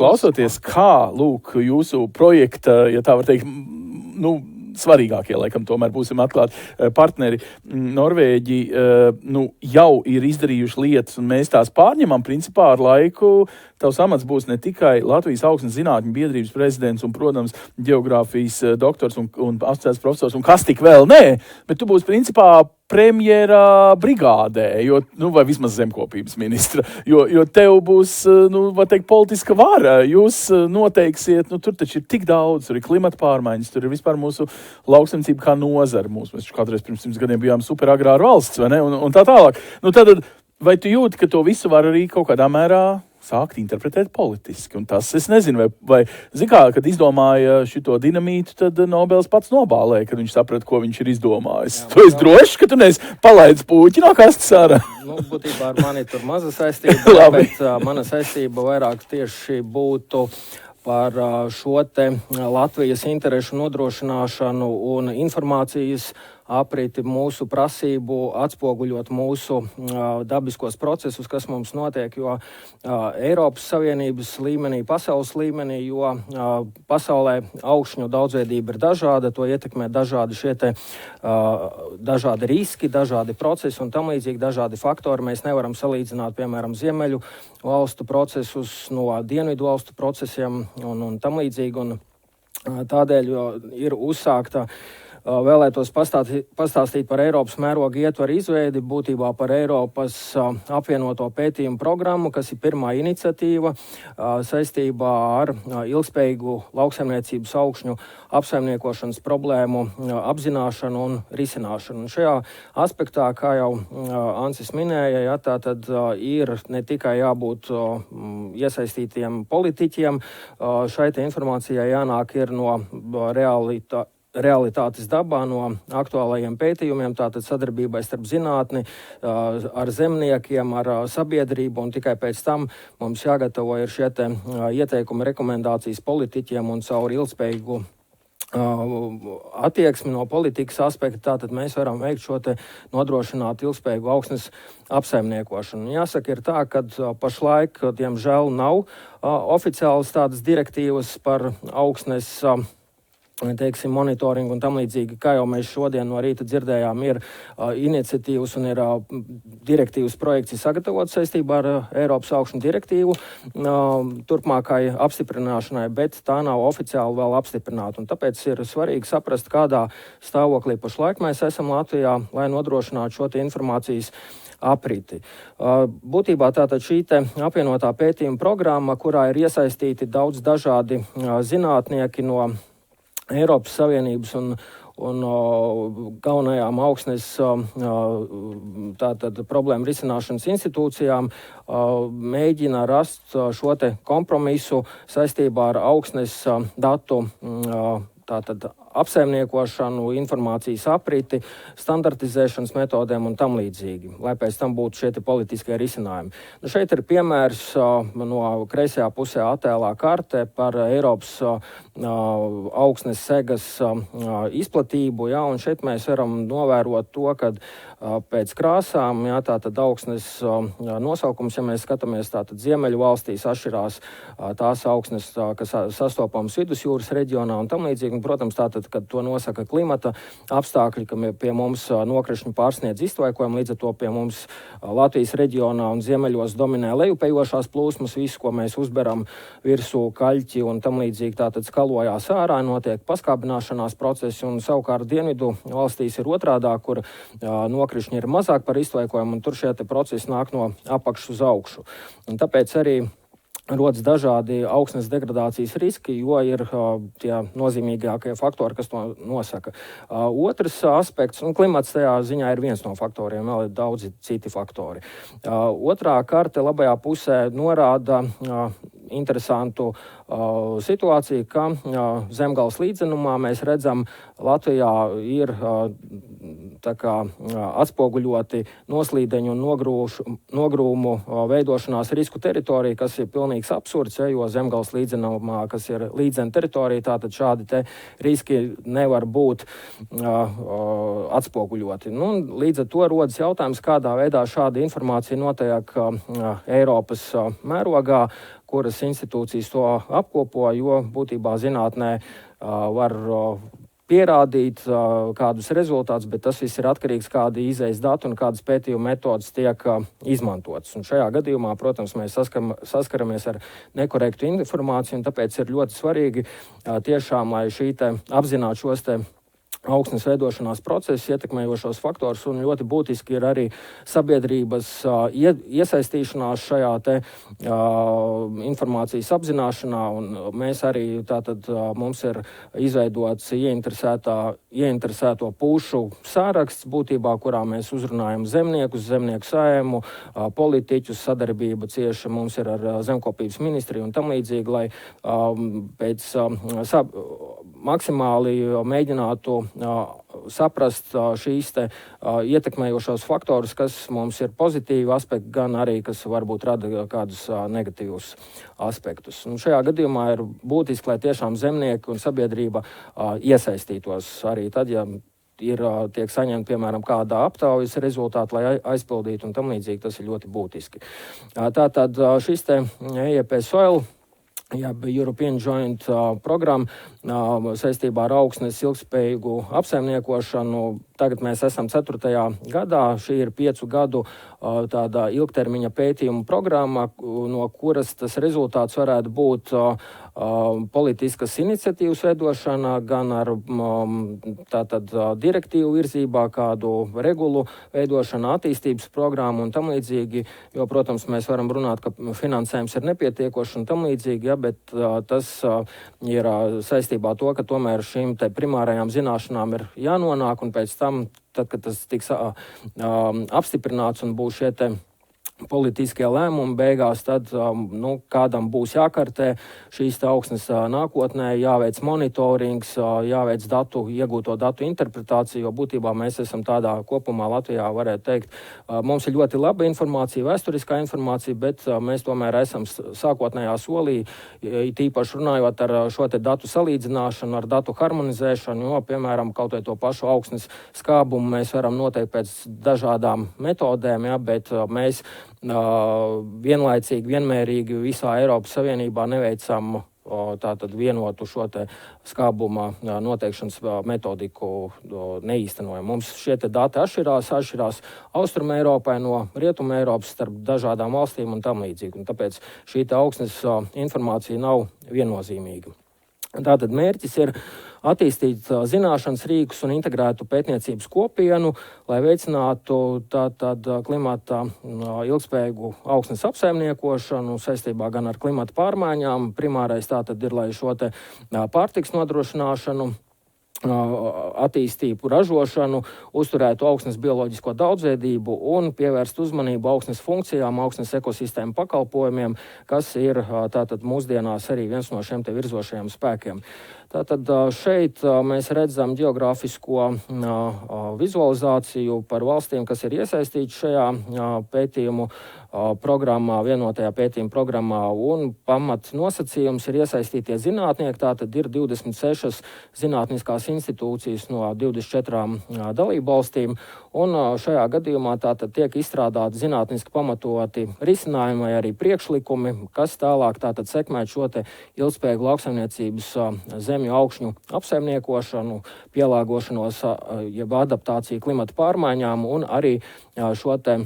klausoties, kā, lūk, jūsu projekta, ja tā var teikt, svarīgākie, laikam, tomēr būsim atklāti partneri. Norvēģi jau ir izdarījuši lietas, un mēs tās pārņemam, principā, ar laiku. Tavs amats būs ne tikai Latvijas Augsnes zinātņu biedrības prezidents un, protams, geogrāfijas doktors un asociēts profesors, un kas tik vēl, bet tu būsi, principā, premjera brigādē, vai vismaz zemkopības ministra, jo tev būs, var teikt, politiska vara. Jūs noteiksiet, tur taču ir tik daudz, tur ir klimata pārmaiņas, tur ir vispār mūsu lauksaimniecība kā nozara. Mēs kādreiz pirms 100 gadiem bijām superagrāra valsts, vai ne, un tā tālāk. Tad, vai tu jūti, ka to visu var arī kaut kādā mērā sākt interpretēt politiski? Un tas, es nezinu, vai kad izdomāja šito dinamītu, tad Nobels pats nobālēja, kad viņš saprata, ko viņš ir izdomājis. Tu esi drošs, ka tu neesi palaidis puķi no kastes ārā? Būtībā ar mani tur maza saistība, bet mana saistība vairāk tieši būtu par šo te Latvijas interešu nodrošināšanu un informācijas apriti, mūsu prasību atspoguļot mūsu dabiskos procesus, kas mums notiek, jo Eiropas Savienības līmenī, pasaules līmenī, jo pasaulē augšņu daudzveidība ir dažāda, to ietekmē dažādi dažādi riski, dažādi procesi un tam līdzīgi dažādi faktori. Mēs nevaram salīdzināt, piemēram, ziemeļu valstu procesus no dienvidu valstu procesiem un tam līdzīgi. Un tādēļ ir uzsākta vēlētos pastāstīt par Eiropas mēroga ietvaru izveidi, būtībā par Eiropas apvienoto pētījumu programmu, kas ir pirmā iniciatīva saistībā ar ilgspējīgu lauksaimniecības augšņu apsaimniekošanas problēmu apzināšanu un risināšanu. Un šajā aspektā, kā jau Ansis minēja, tātad ir ne tikai jābūt iesaistītiem politiķiem, šai informācijai jānāk ir no realitātes dabā, no aktuālajiem pētījumiem, tātad sadarbībai starp zinātni, ar zemniekiem, ar sabiedrību, un tikai pēc tam mums jāgatavo ir šie te ieteikumi, rekomendācijas politiķiem un caur ilgspējīgu attieksmi no politikas aspekta, tātad mēs varam veikt šo te nodrošināt ilgspējīgu augsnes apsaimniekošanu. Jāsaka ir tā, ka pašlaik, diemžēl, nav oficiālas tādas direktīvas par augsnes monitoringu un tam līdzīgi, kā jau mēs šodien no rīta dzirdējām, ir iniciatīvas un ir direktīvas projekts sagatavots saistībā ar Eiropas augšņu direktīvu turpmākai apstiprināšanai, bet tā nav oficiāli vēl apstiprināta. Un tāpēc ir svarīgi saprast, kādā stāvoklī pašlaik mēs esam Latvijā, lai nodrošinātu šo te informācijas apriti. Būtībā tātad šī te apvienotā pētījuma programma, kurā ir iesaistīti daudz dažādi zinātnieki no Eiropas Savienības un galvenajām augsnes tātad problēmu risināšanas institūcijām mēģina rast šo te kompromisu saistībā ar augsnes datu tātad apsaimniekošanu, informācijas apriti, standartizēšanas metodēm un tam līdzīgi, lai pēc tam būtu šie politiskie risinājumi. Šeit ir piemērs no kreisajā pusē attēlā karte par Eiropas augsnes segas izplatību, un šeit mēs varam novērot to, ka pēc krāsām, tātad augsnes nosaukums, ja mēs skatāmies, tātad ziemeļu valstīs atšķirās tās augsnes, kas sastopams vidusjūras reģionā un tam līdzīgi, un, protams, tātad, kad to nosaka klimata apstākļi, ka pie mums nokrišņi pārsniedz iztvaikojumu, līdz ar to pie mums Latvijas reģionā un ziemeļos dominē lejupējošās plūsmas, visu, ko mēs uzberam virsū kaļķi un tam līdzīgi, tātad skalojās ārā, notiek paskābināšanās procesi, un savukārt dienvidu valstīs ir otrādā, kur nokrišņi ir mazāk par iztvaikojumu, un tur šie te procesi nāk no apakšas uz augšu. Un tāpēc arī rodas dažādi augsnes degradācijas riski, jo ir tie nozīmīgākie faktori, kas to nosaka. Otrs aspekts, un klimats tajā ziņā ir viens no faktoriem, vēl ir daudzi citi faktori. Otrā karte labajā pusē norāda interesantu situāciju, ka Zemgales līdzenumā mēs redzam, Latvijā ir atspoguļoti noslīdeņu un nogrūmu veidošanās risku teritorija, kas ir pilnīgs absurds, jo Zemgales līdzenumā, kas ir līdzena teritorija, tātad šādi te riski nevar būt atspoguļoti. Līdz ar to rodas jautājums, kādā veidā šāda informācija notiek Eiropas mērogā, kuras institūcijas to apkopo, jo būtībā zinātnē var pierādīt kādus rezultātus, bet tas viss ir atkarīgs, kādi izējas dati un kādas pētījuma metodas tiek izmantotas. Un šajā gadījumā, protams, mēs saskaramies ar nekorektu informāciju, un tāpēc ir ļoti svarīgi tiešām, lai šī te apzinātu šos te augsnes veidošanās procesus, ietekmējošos faktorus, un ļoti būtiski ir arī sabiedrības iesaistīšanās šajā te informācijas apzināšanā, un mēs arī mums ir izveidots ieinteresēto pušu sāraksts, būtībā, kurā mēs uzrunājam zemniekus, zemnieku saeimu, politiķus, sadarbība cieša mums ir ar zemkopības ministriju un tam līdzīgi, lai pēc maksimāli mēģinātu saprast šīs te ietekmējošos faktorus, kas mums ir pozitīvi aspekti, gan arī, kas varbūt rada kādus negatīvus aspektus. Un šajā gadījumā ir būtiski, lai tiešām zemnieki un sabiedrība iesaistītos arī tad, ja tiek saņemta, piemēram, kādā aptaujas rezultāti, lai aizpildītu un tam līdzīgi, tas ir ļoti būtiski. Tātad šis te EIP Soil, European Joint programma saistībā ar augsnes ilgspējīgu apsaimniekošanu. Tagad mēs esam 4. gadā. Šī ir 5 gadu tāda ilgtermiņa pētījuma programma, no kuras tas rezultāts varētu būt politiskas iniciatīvas veidošana, gan ar direktīvu virzībā, kādu regulu veidošana, attīstības programmu un tam līdzīgi, jo, protams, mēs varam runāt, ka finansējums ir nepietiekošs un tam līdzīgi, bet tas ir saistībā ar to, ka tomēr šīm te primārajām zināšanām ir jānonāk, un pēc tam, tad, kad tas tiks apstiprināts un būs šie te politiskie lēmumi beigās, tad kādam būs jākartē šīs augsnes nākotnē, jāveic monitorings, jāveic iegūto datu interpretāciju, jo būtībā mēs esam tādā kopumā Latvijā, varētu teikt, mums ir ļoti laba informācija, vēsturiskā informācija, bet mēs tomēr esam sākotnējā solī, tīpaši runājot ar šo te datu salīdzināšanu, ar datu harmonizēšanu, jo, piemēram, kaut vai to pašu augsnes skābumu mēs varam noteikt pēc dažādām metodēm, bet mēs vienlaicīgi, vienmērīgi visā Eiropas Savienībā neveicam tātad vienotu šo te skābuma noteikšanas metodiku neīstenojam. Mums šie te dati atšķirās Austrum Eiropai no Rietum Eiropas starp dažādām valstīm un tam līdzīgi. Un tāpēc šī te augsnes informācija nav viennozīmīga. Tātad mērķis ir attīstīt zināšanas rīkus un integrētu pētniecības kopienu, lai veicinātu klimata ilgspējīgu augsnes apsaimniekošanu saistībā gan ar klimata pārmaiņām. Primārais tātad ir, lai šo te pārtiks nodrošināšanu, attīstību, ražošanu, uzturētu augsnes bioloģisko daudzveidību un pievērst uzmanību augsnes funkcijām, augsnes ekosistēmu pakalpojumiem, kas ir tātad mūsdienās arī viens no šiem te virzošajiem spēkiem. Tātad šeit mēs redzam geogrāfisko vizualizāciju par valstīm, kas ir iesaistīti šajā pētījumu programmā, vienotajā pētījuma programmā, un pamat nosacījums ir iesaistītie zinātnieki. Tātad ir 26 zinātniskās institūcijas no 24 dalību valstīm, un šajā gadījumā tātad tiek izstrādāti zinātniski pamatoti risinājumi vai arī priekšlikumi, kas tālāk tātad sekmē šo te ilgspējīgu lauksaimniecības zemju augšņu apsaimniekošanu, pielāgošanos, jeb adaptāciju klimata pārmaiņām un arī šo te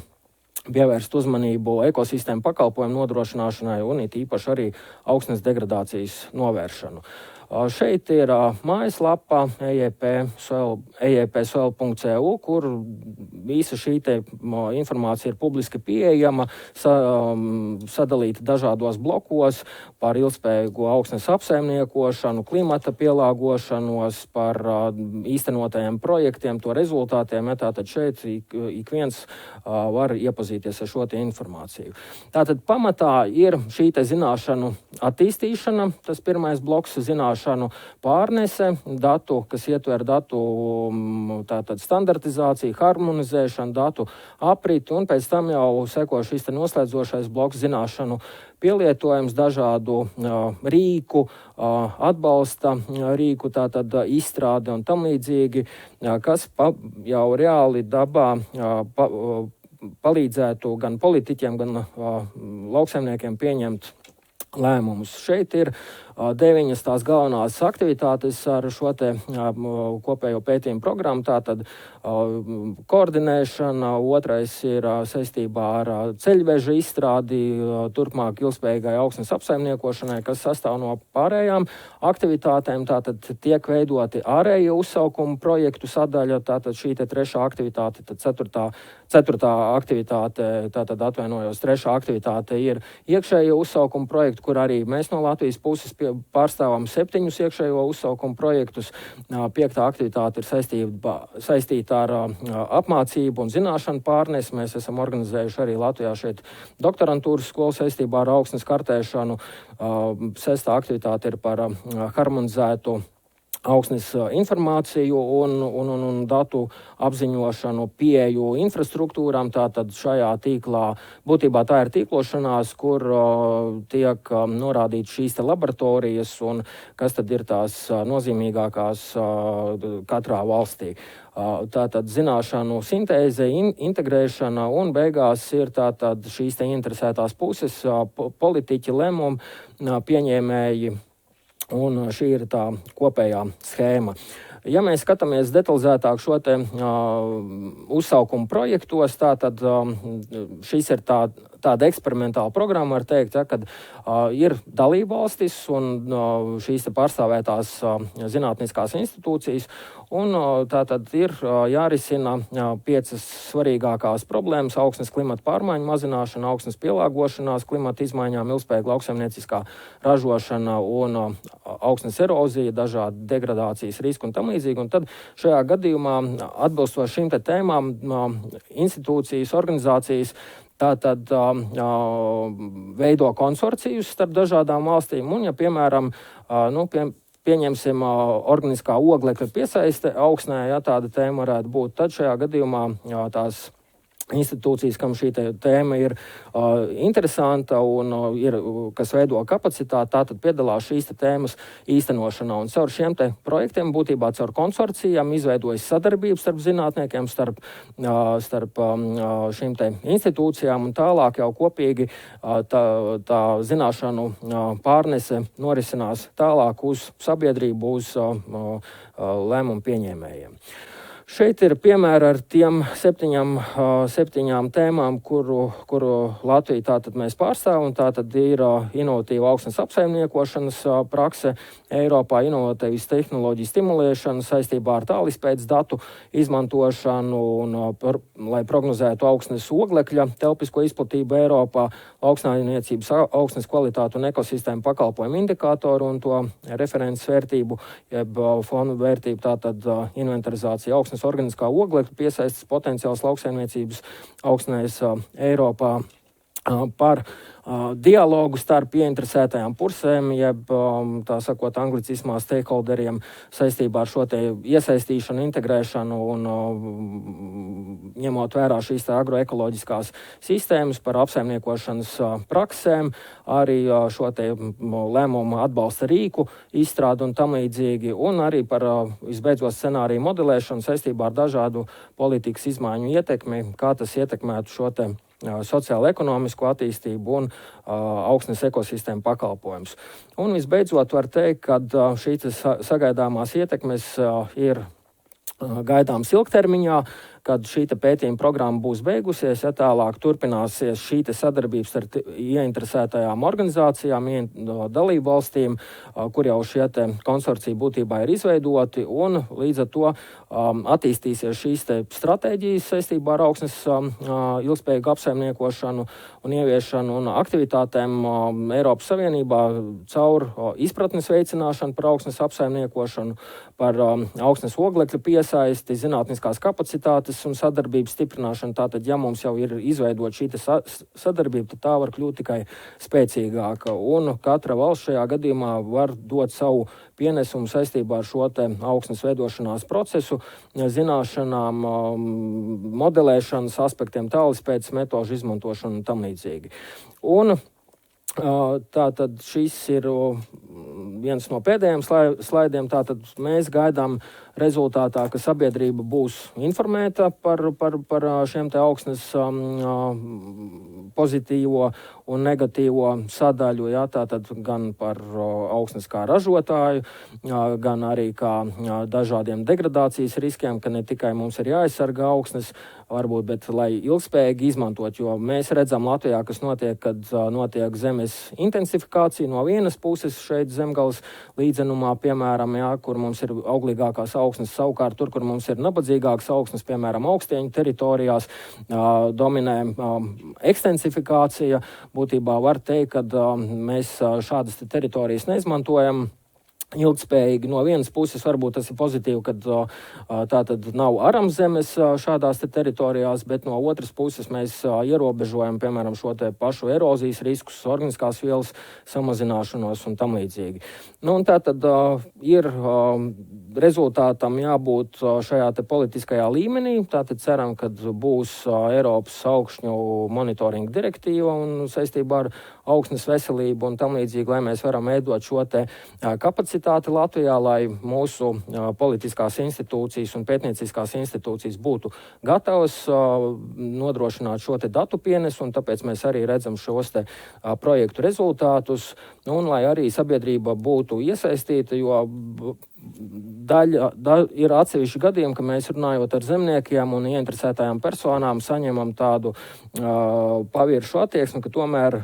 pievērst uzmanību ekosistēmu pakalpojumu nodrošināšanai un it īpaši arī augsnes degradācijas novēršanu. Šeit ir mājaslapa eipsoil.eu, kur visa šī te informācija ir publiski pieejama, sadalīta dažādos blokos par ilgspējīgu augsnes apsaimniekošanu, klimata pielāgošanos, par īstenotajiem projektiem, to rezultātiem. Tātad šeit ik viens var iepazīties ar šo te informāciju. Tātad pamatā ir šī te zināšanu attīstīšana, tas pirmais bloks zināšanu zināšanu pārnese, datu, kas ietver datu tātad standartizāciju, harmonizēšanu, datu apriti, un pēc tam jau seko šis noslēdzošais bloks zināšanu pielietojums, dažādu rīku, atbalsta rīku, tātad izstrāde un tam līdzīgi, kas jau reāli dabā palīdzētu gan politiķiem, gan lauksaimniekiem pieņemt lēmumus. Šeit ir 9 tās galvenās aktivitātes ar šo te kopējo pētījumu programmu, tātad koordinēšana, otrais ir saistībā ar ceļveža izstrādi, turpmāk ilgspējīgai augsnes apsaimniekošanai, kas sastāv no pārējām aktivitātēm, tātad tiek veidoti ārējie uzsaukumu projektu sadaļa, tātad šī te trešā aktivitāte, tad ceturtā aktivitāte, tātad atvainojos, trešā aktivitāte ir iekšējie uzsaukumu projekti, kur arī mēs no Latvijas puses pārstāvam 7 iekšējo uzsaukumu projektus. 5. aktivitāte ir saistīta ar apmācību un zināšanu pārnesi. Mēs esam organizējuši arī Latvijā šeit doktorantūras skolu saistībā ar augsnes kartēšanu. 6. aktivitāte ir par harmonizētu augsnes informāciju un datu apziņošanu, pieeju infrastruktūrām. Tātad šajā tīklā, būtībā tā ir tīklošanās, kur tiek norādīts šīs te laboratorijas un kas tad ir tās nozīmīgākās katrā valstī. Tātad zināšanu sintēze, integrēšana un beigās ir tātad šīs te interesētās puses, politiķi, lēmumu pieņēmēji. Un šī ir tā kopējā schēma. Ja mēs skatāmies detalizētāk šo te uzsaukumu projektos, tad šis ir tāda eksperimentāla programma, var teikt, kad ir dalībvalstis un šīs te pārstāvētās zinātniskās institūcijas, un tātad ir jārisina 5 svarīgākās problēmas: augsnes klimata pārmaiņu mazināšana, augsnes pielāgošanās klimata izmaiņām, ilgspējīga lauksaimnieciskā ražošana un augsnes erozija, dažādi degradācijas riski un tam līdzīgi. Un tad šajā gadījumā atbilstoši šīm te tēmām institūcijas, organizācijas tātad veido konsorcijus starp dažādām valstīm. Un, ja piemēram, pieņemsim organiskā oglekļa piesaiste augsnē, ja tāda tēma varētu būt, tad šajā gadījumā tās institūcijas, kam šī tēma ir interesanta un kas veido kapacitāti, tātad piedalās šīs tēmas īstenošanā. Un caur šiem projektiem, būtībā caur konsorcijām, izveidojas sadarbības starp zinātniekiem, starp šīm institūcijām, un tālāk jau kopīgi tā zināšanu pārnese norisinās tālāk uz sabiedrību, uz lēmumu pieņēmējiem. Šeit ir piemēri ar tiem 7 tēmām, kuru Latvija tātad mēs pārstāvam. Tātad ir inovatīva augsnes apsaimniekošanas prakse Eiropā, inovatīvas tehnoloģiju stimulēšana saistībā ar tālizpētes datu izmantošanu, un, lai prognozētu augsnes oglekļa telpisko izplatību Eiropā, lauksaimniecības augsnes kvalitātu un ekosistēmu pakalpojumu indikātoru un to references vērtību, jeb fonu vērtību, tātad inventarizācija augsnes organiskā oglekļa piesaistes potenciāls lauksaimniecības augsnēs Eiropā, par dialogu starp ieinteresētajām pusēm, jeb tā sakot anglicismā stakeholderiem saistībā ar šo te iesaistīšanu, integrēšanu un ņemot vērā šīs agroekoloģiskās sistēmas par apsaimniekošanas praksēm, arī šo te lēmumu atbalsta rīku izstrādu un tam līdzīgi, un arī par visbeidzot scenāriju modelēšanu saistībā ar dažādu politikas izmaiņu ietekmi, kā tas ietekmētu šo te sociālo-ekonomisko attīstību un augsnes ekosistēmu pakalpojumus. Un visbeidzot var teikt, ka šīs sagaidāmās ietekmes ir gaidāms ilgtermiņā, kad šī pētījuma programma būs beigusies, ja tālāk turpināsies šī sadarbības ar ieinteresētajām organizācijām, dalību valstīm, kur jau šie konsorcija būtībā ir izveidoti, un līdz ar to attīstīsies šīs stratēģijas saistībā ar augsnes ilgspējīgu apsaimniekošanu un ieviešanu un aktivitātēm Eiropas Savienībā caur izpratnes veicināšanu par augsnes apsaimniekošanu, par augsnes oglekļa piesaisti, zinātniskās kapacitātes saiknes un sadarbības stiprināšana. Tātad, ja mums jau ir izveidot šī sadarbība, tad tā var kļūt tikai spēcīgāka. Un katra valsts šajā gadījumā var dot savu pienesumu saistībā ar šo te augsnes veidošanās procesu, zināšanām, modelēšanas aspektiem, tālespējas metožu izmantošanu un tam līdzīgi. Un tātad šis ir viens no pēdējiem slaidiem. Tātad mēs gaidām rezultātā, ka sabiedrība būs informēta par šiem te augsnes pozitīvo un negatīvo sadaļu, jā, tātad gan par augsnes kā ražotāju, gan arī kā dažādiem degradācijas riskiem, ka ne tikai mums ir jāaizsargā augsnes, varbūt, bet lai ilgspējīgi izmantot, jo mēs redzam Latvijā, kas notiek, kad notiek zemes intensifikācija no vienas puses šeit zemgales līdzenumā, piemēram, jā, kur mums ir auglīgākās augsnes, savukārt tur, kur mums ir nabadzīgākas augsnes, piemēram, augstieņu teritorijās, dominē ekstensifikācija. Būtībā var teikt, ka mēs šādas teritorijas neizmantojam ilgspējīgi. No vienas puses varbūt tas ir pozitīvi, kad tā tad nav arams zemes šādās teritorijās, bet no otras puses mēs ierobežojam, piemēram, šo te pašu erozijas riskus, organiskās vielas samazināšanos un tam līdzīgi. Nu, un tā tad ir rezultātam jābūt šajā te politiskajā līmenī. Tātad ceram, ka būs Eiropas augšņu monitoringa direktīva un saistībā ar augsnes veselību un tam līdzīgi, lai mēs varam veidot šo te kapacitāti Latvijā, lai mūsu politiskās institūcijas un pētnieciskās institūcijas būtu gatavas nodrošināt šo te datu pienesu, un tāpēc mēs arī redzam šos te projektu rezultātus, un lai arī sabiedrība būtu iesaistīta, jo ir atsevišķi gadījumi, ka mēs runājot ar zemniekiem un ieinteresētajām personām saņemam tādu paviršu attieksmi, ka tomēr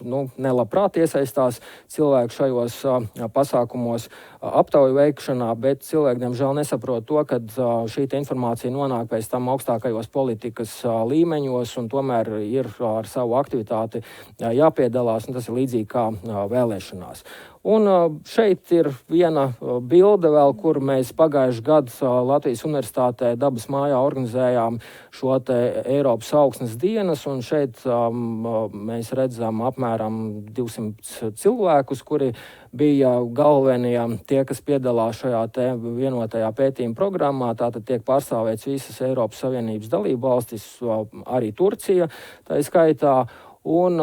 nelabprāt iesaistās cilvēki šajos pasākumos aptauju veikšanā, bet cilvēki, diemžēl, nesaprot to, ka šī informācija nonāk pēc tam augstākajos politikas līmeņos un tomēr ir ar savu aktivitāti jāpiedalās, un tas ir līdzīgi kā vēlēšanās. Un šeit ir viena bilde vēl, kur mēs pagājuši gadu Latvijas Universitātē Dabas mājā organizējām šo te Eiropas augsnes dienas, un šeit mēs redzam apmēram 200 cilvēkus, kuri bija galvenie tie, kas piedalās šajā te vienotajā pētījuma programmā. Tātad tiek pārstāvēts visas Eiropas Savienības dalību valstis, arī Turcija, tā skaitā. Un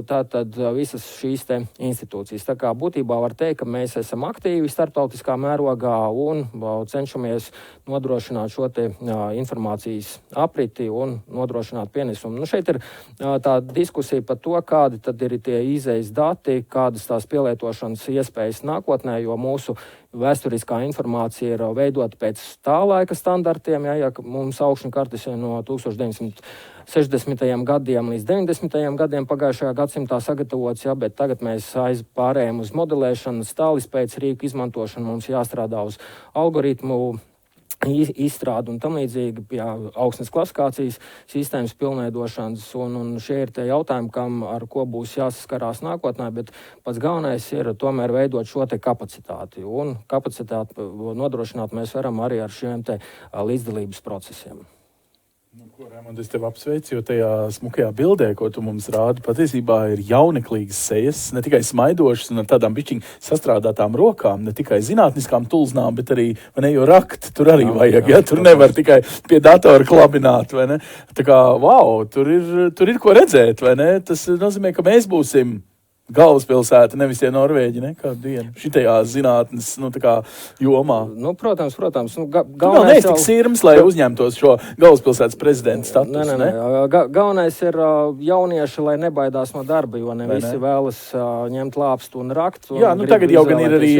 tātad visas šīs te institūcijas. Tā kā būtībā var teikt, ka mēs esam aktīvi starptautiskā mērogā un cenšamies nodrošināt šo te informācijas apriti un nodrošināt pienesumu. Nu, šeit ir tā diskusija par to, kādi tad ir tie izejas dati, kādas tās pielietošanas iespējas nākotnē, jo mūsu vēsturiskā informācija ir veidota pēc tā laika standartiem, ja mums augšņu kartes ir no 1960. gadiem līdz 90. gadiem pagājušajā gadsimtā sagatavots, bet tagad mēs pārējām uz modelēšanu, tālespējas rīku izmantošanu, mums jāstrādā uz algoritmu izstrādu un tam līdzīgi pie augsnes klasifikācijas sistēmas pilnveidošanas, un šie ir tie jautājumi, ar ko būs jāsaskarās nākotnē, bet pats galvenais ir tomēr veidot šo te kapacitāti, un kapacitāti nodrošināt mēs varam arī ar šiem te līdzdalības procesiem. Ko, Raimond, es tev apsveicu, jo tajā smukajā bildē, ko tu mums rādi, patiesībā ir jauneklīgas sejas, ne tikai smaidošas un ar tādām bišķiņ sastrādātām rokām, ne tikai zinātniskām tulznām, bet arī, vai ne, jo rakt tur arī vajag, ja, tur nevar tikai pie datora klabināt, vai ne. Tā kā, wow, tur ir ko redzēt, vai ne, tas nozīmē, ka mēs būsim galvaspilsēta, nevis tie Norvēģi, ne, kādu dienu, šitajā zinātnes, tā kā jomā. Nu, protams. Galvenais tik sirms, lai uzņemtos šo galvaspilsētas prezidenta status, ne? Galvenais ir jaunieši, lai nebaidās no darba, jo ne visi vēlas ņemt lāpstu un rakt. Un tagad jau gan ir arī,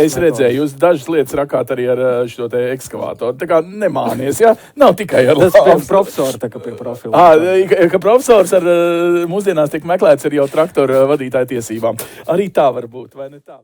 es redzēju, jūs dažas lietas rakāt arī ar šo te ekskavātoru. Tā kā nemānies, ja? Nav tikai ar lāpstu. Tas pie profesora, tā kā pie profila. Ka profesors ar mūsdienās tiek meklēts ar jau traktoru vadītāju tiesībām. Arī tā var būt, vai ne tā?